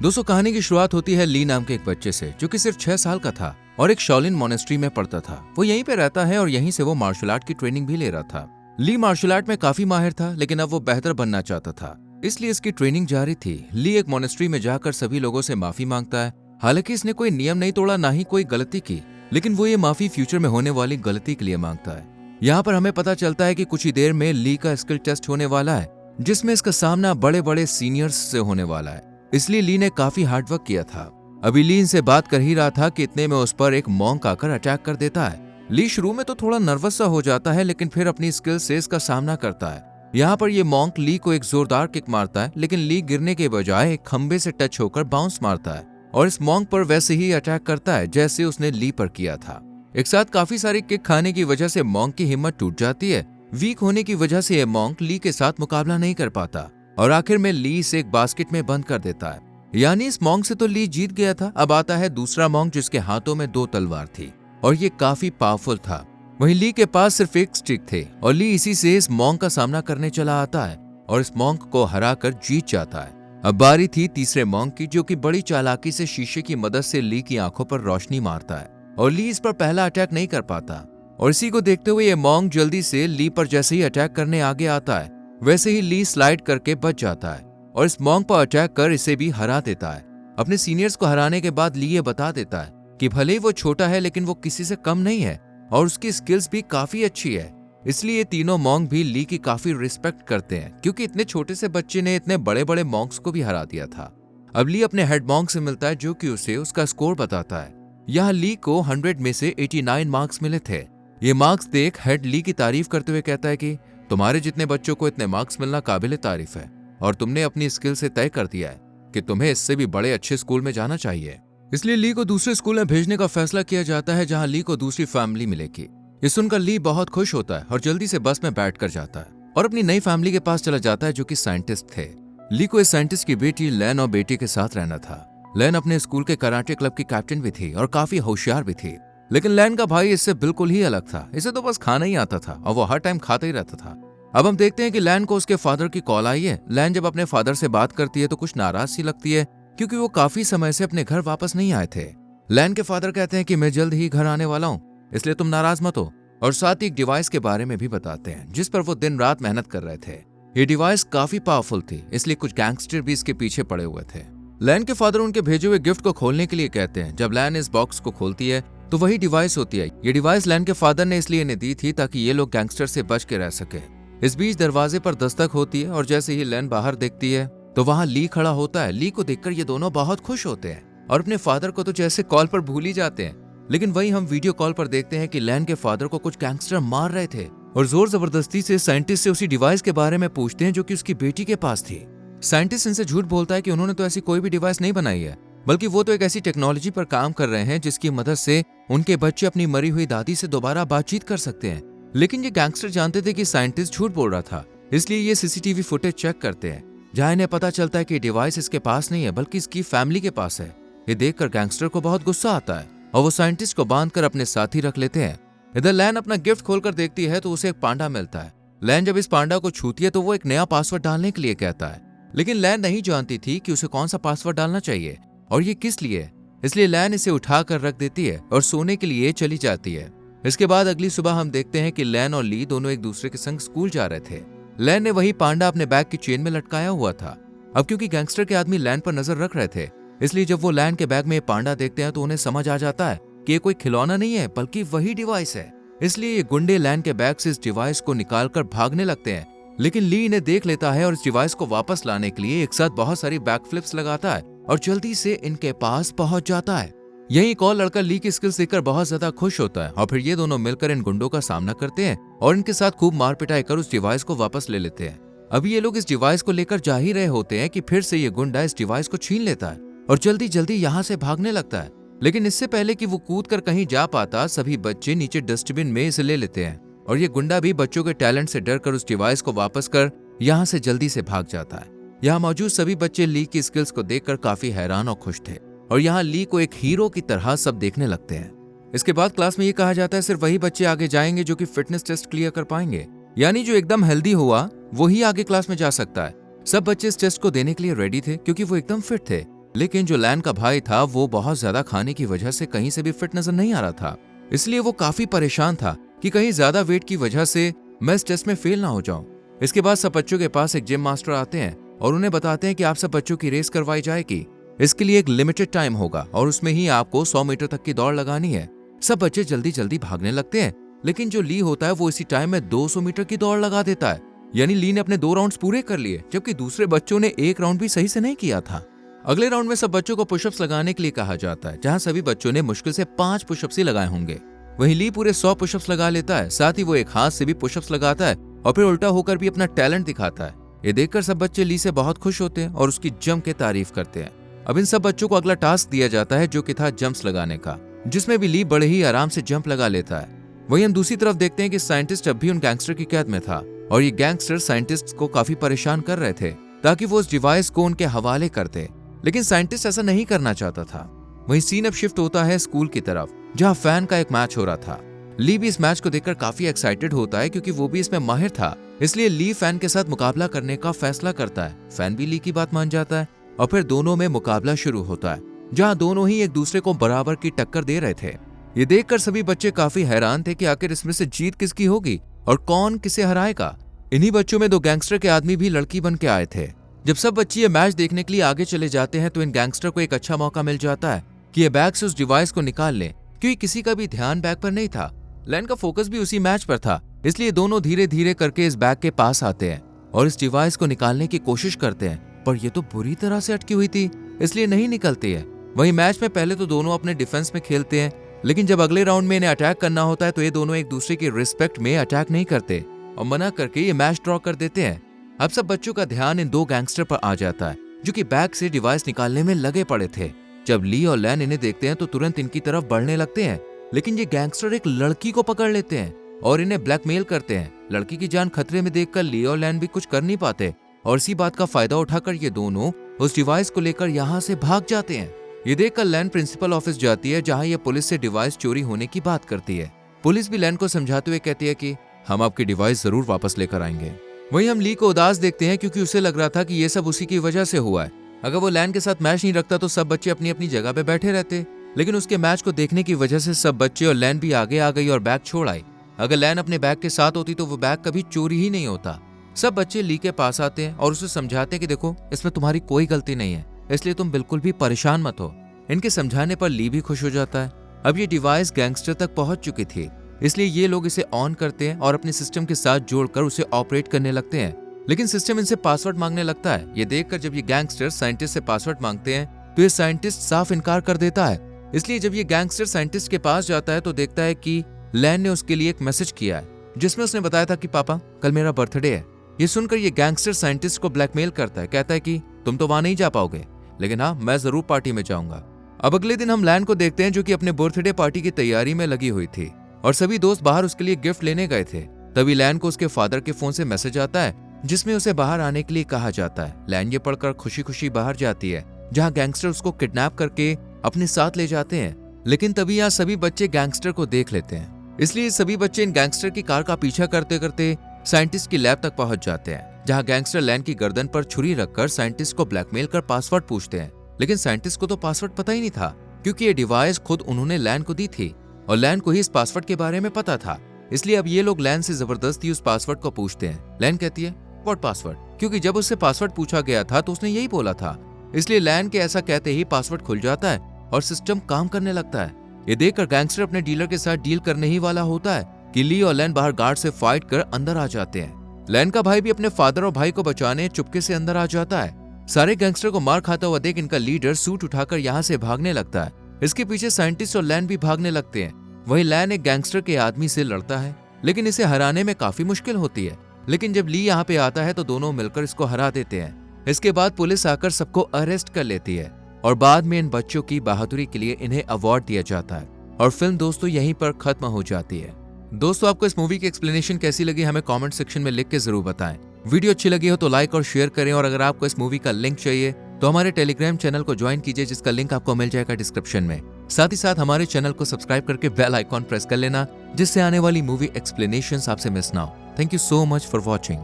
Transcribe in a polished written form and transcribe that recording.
दोस्तों, कहानी की शुरुआत होती है ली नाम के एक बच्चे से जो कि सिर्फ 6 साल का था और एक शाओलिन मोनेस्ट्री में पढ़ता था। वो यहीं पे रहता है और यहीं से वो मार्शल आर्ट की ट्रेनिंग भी ले रहा था। ली मार्शल आर्ट में काफी माहिर था, लेकिन अब वो बेहतर बनना चाहता था, इसलिए इसकी ट्रेनिंग जारी थी। ली एक मोनेस्ट्री में जाकर सभी लोगों से माफी मांगता है। हालांकि इसने कोई नियम नहीं तोड़ा, ना ही कोई गलती की, लेकिन वो ये माफी फ्यूचर में होने वाली गलती के लिए मांगता है। यहाँ पर हमें पता चलता है कि कुछ ही देर में ली का स्किल टेस्ट होने वाला है, जिसमें इसका सामना बड़े बड़े सीनियर्स से होने वाला है। इसलिए ली ने काफी हार्डवर्क किया था। अभी ली इनसे बात कर ही रहा था कि इतने में उस पर एक मॉन्क आकर अटैक कर देता है। ली शुरू में तो थोड़ा नर्वस सा हो जाता है, लेकिन फिर अपनी स्किल से इसका सामना करता है। यहाँ पर ये मॉन्क ली को एक जोरदार किक मारता है, लेकिन ली गिरने के बजाय एक खंबे से टच होकर बाउंस मारता है और इस मॉन्क पर वैसे ही अटैक करता है जैसे उसने ली पर किया था। एक साथ काफी सारी किक खाने की वजह से मॉन्क की हिम्मत टूट जाती है। वीक होने की वजह से यह मॉन्क ली के साथ मुकाबला नहीं कर पाता और आखिर में ली इसे एक बास्केट में बंद कर देता है। यानी इस मॉन्क से तो ली जीत गया था। अब आता है दूसरा मॉन्क जिसके हाथों में 2 तलवार थी और ये काफी पावरफुल था। वहीं ली के पास सिर्फ एक स्टिक थे और ली इसी से इस मॉन्क का सामना करने चला आता है और इस मॉन्क को हराकर जीत जाता है। अब बारी थी तीसरे मॉन्क की, जो कि बड़ी चालाकी से शीशे की मदद से ली की आंखों पर रोशनी मारता है और ली इस पर पहला अटैक नहीं कर पाता। और इसी को देखते हुए ये मॉन्क जल्दी से ली पर जैसे ही अटैक करने आगे आता है, वैसे ही ली स्लाइड करके बच जाता है और इस मॉन्क पर अटैक कर इसे भी हरा देता है। अपने सीनियर्स को हराने के बाद ली ये बता देता है कि भले ही वो छोटा है, लेकिन वो किसी से कम नहीं है और उसकी स्किल्स भी काफी अच्छी है। इसलिए ये तीनों मॉन्क भी ली की काफी रिस्पेक्ट करते हैं, क्योंकि इतने छोटे से बच्चे ने इतने बड़े बड़े मॉन्क्स को भी हरा दिया था। अब ली अपने हेड मॉन्क से मिलता है, जो कि उसे उसका स्कोर बताता है। यहाँ ली को 100 में से 89 मार्क्स मिले थे। ये मार्क्स देख हेड ली की तारीफ करते हुए कहता है कि तुम्हारे जितने बच्चों को इतने मार्क्स मिलना काबिले तारीफ है और तुमने अपनी स्किल से तय कर दिया है कि तुम्हें इससे भी बड़े अच्छे स्कूल में जाना चाहिए। इसलिए ली को दूसरे स्कूल में भेजने का फैसला किया जाता है, जहां ली को दूसरी फैमिली मिलेगी। ये सुनकर ली बहुत खुश होता है और जल्दी से बस में बैठ कर जाता है और अपनी नई फैमिली के पास चला जाता है, जो कि साइंटिस्ट थे। ली को इस साइंटिस्ट की बेटी लैन और बेटी के साथ रहना था। लैन अपने स्कूल के कराटे क्लब की कैप्टन भी थी और काफी होशियार भी थी, लेकिन लैन का भाई इससे बिल्कुल ही अलग था। इसे तो बस खाना ही आता था और वो हर टाइम खाता ही रहता था। अब हम देखते हैं कि लैन को उसके फादर की कॉल आई है। लैन जब अपने फादर से बात करती है तो कुछ नाराज सी लगती है, क्योंकि वो काफी समय से अपने घर वापस नहीं आए थे। लैन के फादर कहते हैं कि मैं जल्द ही घर आने वाला हूँ, इसलिए तुम नाराज मत हो, और साथ ही एक डिवाइस के बारे में भी बताते हैं जिस पर वो दिन रात मेहनत कर रहे थे। ये डिवाइस काफी पावरफुल थी, इसलिए कुछ गैंगस्टर भी इसके पीछे पड़े हुए थे। लैन के फादर उनके भेजे हुए गिफ्ट को खोलने के लिए कहते हैं। जब लैन इस बॉक्स को खोलती है तो वही डिवाइस होती है। ये डिवाइस लैन के फादर ने इसलिए इन्हें दी थी ताकि ये लोग गैंगस्टर से बच के रह सके। इस बीच दरवाजे पर दस्तक होती है और जैसे ही लैन बाहर देखती है तो वहां ली खड़ा होता है। ली को देखकर ये दोनों बहुत खुश होते हैं और अपने फादर को तो जैसे कॉल पर भूल ही जाते हैं। लेकिन वहीं हम वीडियो कॉल पर देखते हैं कि लैन के फादर को कुछ गैंगस्टर मार रहे थे और जोर जबरदस्ती से साइंटिस्ट से उसी डिवाइस के बारे में पूछते हैं जो कि उसकी बेटी के पास थी। साइंटिस्ट इनसे झूठ बोलता है कि उन्होंने तो ऐसी कोई भी डिवाइस नहीं बनाई है, बल्कि वो तो एक ऐसी टेक्नोलॉजी पर काम कर रहे हैं जिसकी मदद से उनके बच्चे अपनी मरी हुई दादी से दोबारा बातचीत कर सकते हैं। लेकिन ये गैंगस्टर जानते थे कि साइंटिस्ट झूठ बोल रहा था, इसलिए ये सीसीटीवी फुटेज चेक करते हैं, जहां इन्हें पता चलता है कि डिवाइस इसके पास नहीं है बल्कि इसकी फैमिली के पास है। ये देखकर गैंगस्टर को बहुत गुस्सा आता है और वो साइंटिस्ट को बांधकर अपने साथ ही रख लेते हैं। इधर लैन अपना गिफ्ट खोलकर देखती है तो उसे एक पांडा मिलता है। लैन जब इस पांडा को छूती है तो वो एक नया पासवर्ड डालने के लिए कहता है, लेकिन लैन नहीं जानती थी कि उसे कौन सा पासवर्ड डालना चाहिए और ये किस लिए। इसलिए लैन इसे उठाकर रख देती है और सोने के लिए चली जाती है। इसके बाद अगली सुबह हम देखते हैं कि लैन और ली दोनों एक दूसरे के संग स्कूल जा रहे थे। लैन ने वही पांडा अपने बैग की चेन में लटकाया हुआ था। अब क्योंकि गैंगस्टर के आदमी लैन पर नजर रख रहे थे, इसलिए जब वो लैन के बैग में ये पांडा देखते हैं तो उन्हें समझ आ जाता है कि ये कोई खिलौना नहीं है बल्कि वही डिवाइस है। इसलिए ये गुंडे लैन के बैग से इस डिवाइस को निकालकर भागने लगते हैं, लेकिन ली इन्हें देख लेता है और इस डिवाइस को वापस लाने के लिए एक साथ बहुत सारी बैक फ्लिप्स लगाता है और जल्दी से इनके पास पहुंच जाता है। यही एक और लड़का ली की स्किल्स देखकर बहुत ज्यादा खुश होता है और फिर ये दोनों मिलकर इन गुंडों का सामना करते हैं और इनके साथ खूब मार पिटाई कर उस डिवाइस को वापस ले लेते हैं। अभी ये लोग इस डिवाइस को लेकर जा ही रहे होते हैं कि फिर से ये गुंडा इस डिवाइस को छीन लेता है और जल्दी जल्दी यहाँ से भागने लगता है। लेकिन इससे पहले कि वो कूद कर कहीं जा पाता, सभी बच्चे नीचे डस्टबिन में इसे ले लेते हैं और ये गुंडा भी बच्चों के टैलेंट से डर कर उस डिवाइस को वापस कर यहाँ से जल्दी से भाग जाता है। यहाँ मौजूद सभी बच्चे ली की स्किल्स को देखकर काफी हैरान और खुश थे और यहाँ ली को एक हीरो की तरह सब देखने लगते हैं। इसके बाद क्लास में ये कहा जाता है सिर्फ वही बच्चे आगे जाएंगे जो कि फिटनेस टेस्ट क्लियर कर पाएंगे, यानी जो एकदम हेल्दी हुआ वही आगे क्लास में जा सकता है। सब बच्चे इस टेस्ट को देने के लिए रेडी थे क्योंकि वो एकदम फिट थे। लेकिन जो लैन का भाई था वो बहुत ज्यादा खाने की वजह से कहीं से भी फिट नजर नहीं आ रहा था, इसलिए वो काफी परेशान था कि कहीं ज्यादा वेट की वजह से मैं इस टेस्ट में फेल ना हो जाऊं। इसके बाद सब बच्चों के पास एक जिम मास्टर आते हैं और उन्हें बताते हैं कि आप सब बच्चों की रेस करवाई जाएगी। इसके लिए एक लिमिटेड टाइम होगा और उसमें ही आपको 100 मीटर तक की दौड़ लगानी है। सब बच्चे जल्दी जल्दी भागने लगते हैं, लेकिन जो ली होता है वो इसी टाइम में 200 मीटर की दौड़ लगा देता है। यानी ली ने अपने 2 राउंड्स पूरे कर लिए, जबकि दूसरे बच्चों ने 1 राउंड भी सही से नहीं किया था। अगले राउंड में सब बच्चों को पुशअप्स लगाने के लिए कहा जाता है, जहां सभी बच्चों ने मुश्किल से 5 पुशअप्स ही लगाए होंगे। वहीं ली पूरे 100 पुशअप्स लगा लेता है, साथ ही वो एक हाथ से भी पुशअप्स लगाता है और फिर उल्टा होकर भी अपना टैलेंट दिखाता है। ये देखकर सब बच्चे ली से बहुत खुश होते हैं और उसकी जम के तारीफ करते हैं। अब इन सब बच्चों को अगला टास्क दिया जाता है, जो कि था जंप्स लगाने का, जिसमें भी ली बड़े ही आराम से जंप लगा लेता है। वहीं हम दूसरी तरफ देखते हैं कि साइंटिस्ट अब भी उन गैंगस्टर की कैद में था और ये गैंगस्टर साइंटिस्ट को काफी परेशान कर रहे थे ताकि वो उस डिवाइस को उनके हवाले करते, लेकिन साइंटिस्ट ऐसा नहीं करना चाहता था। वहीं सीन अब शिफ्ट होता है स्कूल की तरफ, जहां फैन का एक मैच हो रहा था। ली भी इस मैच को देखकर काफी एक्साइटेड होता है क्योंकि वो भी इसमें माहिर था, इसलिए ली फैन के साथ मुकाबला करने का फैसला करता है। फैन भी ली की बात मान जाता है और फिर दोनों में मुकाबला शुरू होता है, जहां दोनों ही एक दूसरे को बराबर की टक्कर दे रहे थे। ये देखकर सभी बच्चे काफी हैरान थे कि आखिर इसमें से जीत किसकी होगी और कौन किसे हराएगा। इन्हीं बच्चों में 2 गैंगस्टर के आदमी भी लड़की बन के आए थे। जब सब बच्चे ये मैच देखने के लिए आगे चले जाते हैं तो इन गैंगस्टर को एक अच्छा मौका मिल जाता है कि ये बैग से उस डिवाइस को निकाल लें, क्योंकि किसी का भी ध्यान बैग पर नहीं था। लैन का फोकस भी उसी मैच पर था, इसलिए दोनों धीरे धीरे करके इस बैग के पास आते हैं और इस डिवाइस को निकालने की कोशिश करते हैं, पर ये तो बुरी तरह से अटकी हुई थी, इसलिए नहीं निकलती है। वहीं मैच में पहले तो दोनों अपने डिफेंस में खेलते हैं, लेकिन जब अगले राउंड में इन्हें अटैक करना होता है तो ये दोनों एक दूसरे की रिस्पेक्ट में अटैक नहीं करते और मना करके ये मैच ड्रॉ कर देते हैं। अब सब बच्चों का ध्यान इन 2 गैंगस्टर पर आ जाता है, जो कि बैग से डिवाइस निकालने में लगे पड़े थे। जब ली और लैन इन्हें देखते हैं तो तुरंत इनकी तरफ बढ़ने लगते हैं, लेकिन ये गैंगस्टर एक लड़की को पकड़ लेते हैं और इन्हें ब्लैकमेल करते हैं। लड़की की जान खतरे में देखकर ली और लैन भी कुछ कर नहीं पाते और इसी बात का फायदा उठाकर ये दोनों उस डिवाइस को लेकर यहाँ से भाग जाते हैं। ये देखकर लैन प्रिंसिपल ऑफिस जाती है, जहाँ ये पुलिस से डिवाइस चोरी होने की बात करती है। पुलिस भी लैन को समझाते हुए कहती है कि हम आपकी डिवाइस जरूर वापस लेकर आएंगे। वहीं हम ली को उदास देखते हैं, क्योंकि उसे लग रहा था कि ये सब उसी की वजह से हुआ है। अगर वो लैन के साथ मैच नहीं रखता तो सब बच्चे अपनी अपनी जगह पे बैठे रहते, लेकिन उसके मैच को देखने की वजह से सब बच्चे और लैन भी आगे आ गई और बैग छोड़ आई। अगर लैन अपने बैग के साथ होती तो वो बैग कभी चोरी ही नहीं होता। सब बच्चे ली के पास आते हैं और उसे समझाते हैं कि देखो, इसमें तुम्हारी कोई गलती नहीं है, इसलिए तुम बिल्कुल भी परेशान मत हो। इनके समझाने पर ली भी खुश हो जाता है। अब ये डिवाइस गैंगस्टर तक पहुंच चुकी थी, इसलिए ये लोग इसे ऑन करते हैं और अपने सिस्टम के साथ जोड़कर उसे ऑपरेट करने लगते हैं, लेकिन सिस्टम इनसे पासवर्ड मांगने लगता है। ये देखकर जब ये गैंगस्टर साइंटिस्ट से पासवर्ड मांगते हैं तो ये साइंटिस्ट साफ इनकार कर देता है। इसलिए जब ये गैंगस्टर साइंटिस्ट के पास जाता है तो देखता है कि लैन ने उसके लिए एक मैसेज किया है, जिसमें उसने बताया था कि पापा, कल मेरा बर्थडे है। ये सुनकर ये गैंगस्टर साइंटिस्ट को ब्लैकमेल करता है, कहता है कि तुम तो वहां नहीं जा पाओगे, लेकिन हाँ, मैं जरूर पार्टी में जाऊंगा। अब अगले दिन हम लैन को देखते हैं, जो कि अपने बर्थडे पार्टी की तैयारी में लगी हुई थी और सभी दोस्त बाहर उसके लिए गिफ्ट लेने गए थे। तभी लैन को उसके फादर के फोन से मैसेज आता है, जिसमें उसे बाहर आने के लिए कहा जाता है। लैन ये पढ़कर खुशी खुशी बाहर जाती है, जहाँ गैंगस्टर उसको किडनैप करके अपने साथ ले जाते हैं। लेकिन तभी यहाँ सभी बच्चे गैंगस्टर को देख लेते हैं, इसलिए सभी बच्चे इन गैंगस्टर की कार का पीछा करते करते साइंटिस्ट की लैब तक पहुंच जाते हैं, जहां गैंगस्टर लैन की गर्दन पर छुरी रखकर साइंटिस्ट को ब्लैकमेल कर पासवर्ड पूछते हैं। लेकिन साइंटिस्ट को तो पासवर्ड पता ही नहीं था, क्योंकि ये डिवाइस खुद उन्होंने लैन को दी थी और लैन को ही इस पासवर्ड के बारे में पता था। इसलिए अब ये लोग लैन से जबरदस्ती उस पासवर्ड को पूछते हैं। लैन कहती है, व्हाट पासवर्ड? क्योंकि जब उससे पासवर्ड पूछा गया था तो उसने यही बोला था। इसलिए लैन के ऐसा कहते ही पासवर्ड खुल जाता है और सिस्टम काम करने लगता है। ये देखकर गैंगस्टर अपने डीलर के साथ डील करने ही वाला होता है कि ली और लैन बाहर गार्ड से फाइट कर अंदर आ जाते हैं। लैन का भाई भी अपने फादर और भाई को बचाने चुपके से अंदर आ जाता है। सारे गैंगस्टर को मार खाता हुआ देख इनका लीडर सूट उठाकर यहाँ से भागने लगता है। इसके पीछे साइंटिस्ट और लैन भी भागने लगते हैं। वहीं लैन एक गैंगस्टर के आदमी से लड़ता है, लेकिन इसे हराने में काफी मुश्किल होती है। लेकिन जब ली यहाँ पे आता है तो दोनों मिलकर इसको हरा देते हैं। इसके बाद पुलिस आकर सबको अरेस्ट कर लेती है और बाद में इन बच्चों की बहादुरी के लिए इन्हें अवार्ड दिया जाता है और फिल्म दोस्तों यहीं पर खत्म हो जाती है। दोस्तों, आपको इस मूवी की एक्सप्लेनेशन कैसी लगी हमें कमेंट सेक्शन में लिख के जरूर बताएं। वीडियो अच्छी लगी हो तो लाइक और शेयर करें और अगर आपको इस मूवी का लिंक चाहिए तो हमारे टेलीग्राम चैनल को ज्वाइन कीजिए, जिसका लिंक आपको मिल जाएगा डिस्क्रिप्शन में। साथ ही साथ हमारे चैनल को सब्सक्राइब करके बेल आइकॉन प्रेस कर लेना, जिससे आने वाली मूवी एक्सप्लेनेशंस आपसे मिस ना हो। Thank you so much for watching.